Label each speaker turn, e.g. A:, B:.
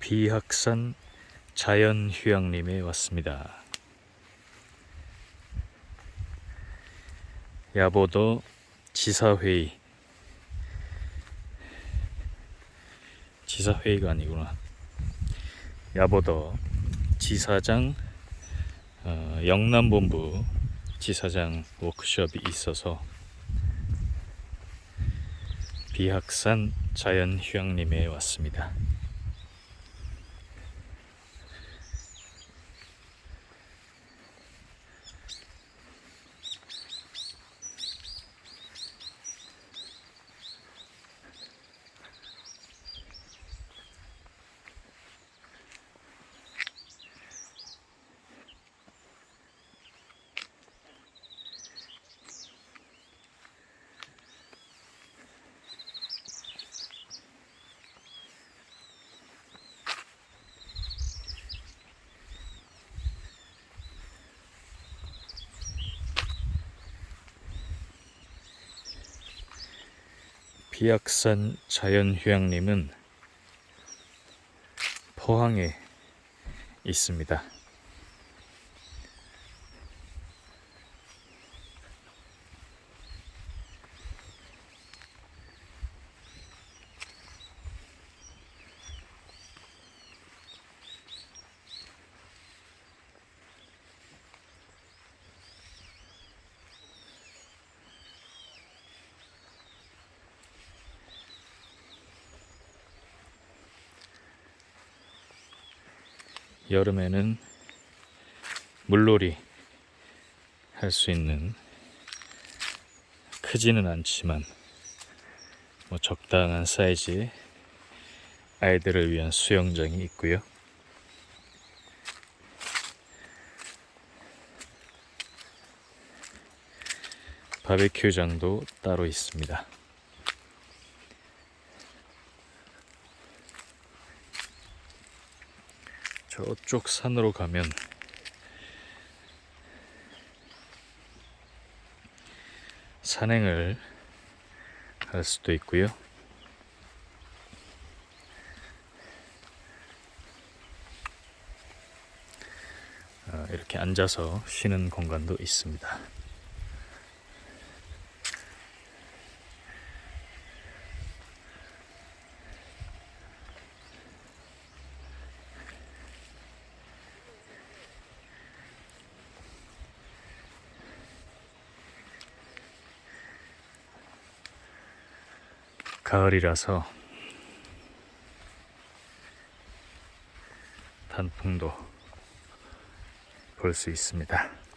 A: 비학산 자연휴양림에 왔습니다. 야보도 지사회의가 아니구나. 야보도 지사장 영남본부 지사장 워크숍이 있어서 비학산 자연휴양림에 왔습니다. 비학산 자연휴양림은 포항에 있습니다. 여름에는 물놀이 할 수 있는 크지는 않지만 적당한 사이즈의 아이들을 위한 수영장이 있고요. 바베큐장도 따로 있습니다. 저쪽 산으로 가면 산행을 할 수도 있고요. 이렇게 앉아서 쉬는 공간도 있습니다. 가을이라서 단풍도 볼 수 있습니다.